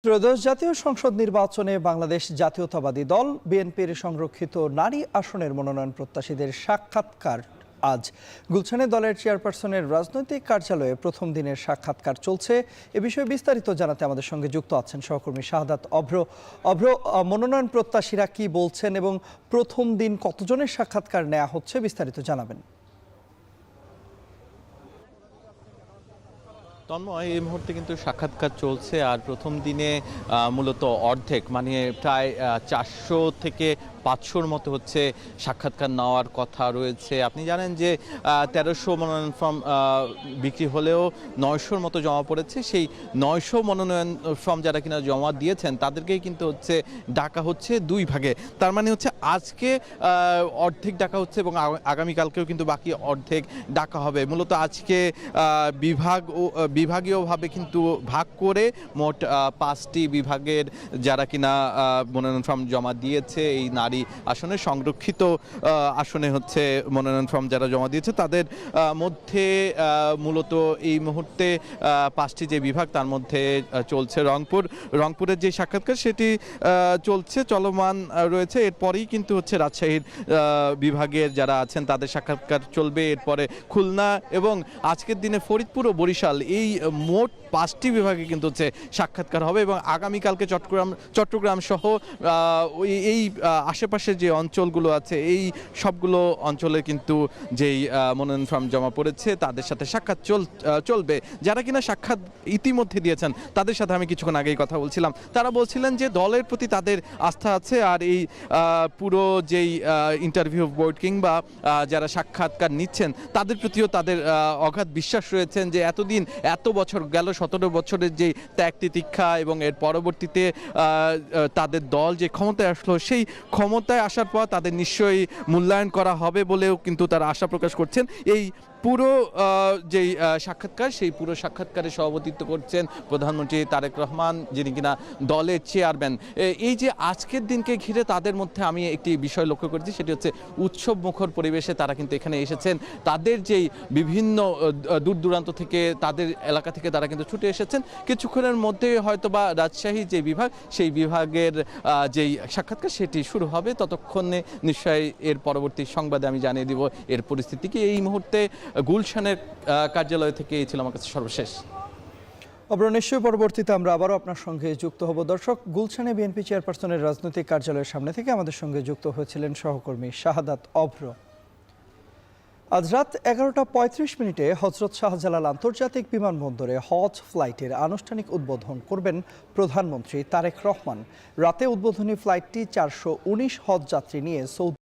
ত্রয়োদশ জাতীয় সংসদ নির্বাচনে বাংলাদেশ জাতীয়তাবাদী দল বিএনপির সংরক্ষিত নারী আসনের মনোনয়ন প্রত্যাশীদের সাক্ষাৎকার আজ গুলশানে দলের চেয়ারপারসনের রাজনৈতিক কার্যালয়ে প্রথম দিনের সাক্ষাৎকার চলছে। এ বিষয়ে বিস্তারিত জানাতে আমাদের সঙ্গে যুক্ত আছেন সহকর্মী শাহাদাত অভ্র। মনোনয়ন প্রত্যাশীরা কি বলছেন এবং প্রথম দিন কতজনের সাক্ষাৎকার নেওয়া হচ্ছে, বিস্তারিত জানাবেন। তন্ময়, এই মুহূর্তে কিন্তু সাক্ষাৎকার চলছে আর প্রথম দিনে মূলত অর্ধেক মানে প্রায় 400 থেকে 500-র মতো হচ্ছে সাক্ষাৎকার নেওয়ার কথা রয়েছে। আপনি জানেন যে 1300 মনোনয়ন ফর্ম বিক্রি হলেও 900-র মতো জমা পড়েছে। সেই 900 মনোনয়ন ফর্ম যারা কিনা জমা দিয়েছেন তাদেরকেই কিন্তু হচ্ছে ডাকা হচ্ছে দুই ভাগে। তার মানে হচ্ছে আজকে অর্ধেক ডাকা হচ্ছে এবং আগামীকালকেও কিন্তু বাকি অর্ধেক ডাকা হবে। মূলত আজকে বিভাগীয়ভাবে কিন্তু ভাগ করে মোট 5টি বিভাগের যারা কিনা মনোনয়ন ফর্ম জমা দিয়েছে এই নারী আসনে সংরক্ষিত আসনে হচ্ছে মনোনয়ন ফর্ম যারা জমা দিয়েছে তাদের মধ্যে মূলত এই মুহূর্তে 5টি যে বিভাগ তার মধ্যে চলছে রংপুরের যে সাক্ষাৎকার সেটি চলমান রয়েছে। এরপরেই কিন্তু হচ্ছে রাজশাহীর বিভাগের যারা আছেন তাদের সাক্ষাৎকার চলবে। এরপরে খুলনা এবং আজকের দিনে ফরিদপুর ও বরিশাল এই মোট 5টি বিভাগে কিন্তু হচ্ছে সাক্ষাৎকার হবে এবং আগামীকালকে চট্টগ্রাম সহ এই আশেপাশের যে অঞ্চলগুলো আছে এই সবগুলো অঞ্চলে কিন্তু যেই মনোনয়ন ফর্ম জমা পড়েছে তাদের সাথে সাক্ষাৎ চলবে। যারা কিনা সাক্ষাৎ ইতিমধ্যে দিয়েছেন তাদের সাথে আমি কিছুক্ষণ আগেই কথা বলছিলাম, তারা বলছিলেন যে দলের প্রতি তাদের আস্থা আছে আর এই পুরো যেই ইন্টারভিউ বোর্ড কিংবা যারা সাক্ষাৎকার নিচ্ছেন তাদের প্রতিও তাদের অগাধ বিশ্বাস রয়েছেন যে এতদিন এত বছর গেল 17 বছরের যে ত্যাগ তিতিক্ষা এবং এর পরবর্তীতে তাদের দল যে ক্ষমতায় আসলো সেই ক্ষমতায় আসার পর তাদের নিশ্চয়ই মূল্যায়ন করা হবে বলেও কিন্তু তারা আশা প্রকাশ করছেন। এই পুরো যেই সাক্ষাৎকার সেই পুরো সাক্ষাৎকারে সভাপতিত্ব করছেন প্রধানমন্ত্রী তারেক রহমান, যিনি কিনা দলের চেয়ারম্যান। এই যে আজকের দিনকে ঘিরে তাদের মধ্যে আমি একটি বিষয় লক্ষ্য করেছি, সেটি হচ্ছে উৎসব মুখর পরিবেশে তারা কিন্তু এখানে এসেছেন। তাদের যেই বিভিন্ন দূর দূরান্ত থেকে তাদের এলাকা থেকে তারা কিন্তু ছুটে এসেছেন। কিছুক্ষণের মধ্যে হয়তোবা রাজশাহী যে বিভাগ সেই বিভাগের যেই সাক্ষাৎকার সেটি শুরু হবে। ততক্ষণে নিশ্চয়ই এর পরবর্তী সংবাদে আমি জানিয়ে দিব এর পরিস্থিতি কি। এই মুহূর্তে গুলশানের কার্যালয় থেকে এই ছিল আমার কাছে সর্বশেষ। নিশ্চয়ই পরবর্তীতে আমরা আবারও আপনার সঙ্গে যুক্ত হব। দর্শক, গুলশানে বিএনপি চেয়ারপারসনের রাজনৈতিক কার্যালয়ের সামনে থেকে আমাদের সঙ্গে যুক্ত হয়েছিলেন সহকর্মী শাহাদাত অভ্র। আজ রাত 11টা 35 হজরত শাহজালাল আন্তর্জাতিক বিমানবন্দরে হজ ফ্লাইটের আনুষ্ঠানিক উদ্বোধন করবেন প্রধানমন্ত্রী তারেক রহমান। রাতে উদ্বোধনী ফ্লাইটটি 419 হজ যাত্রী নিয়ে সৌদি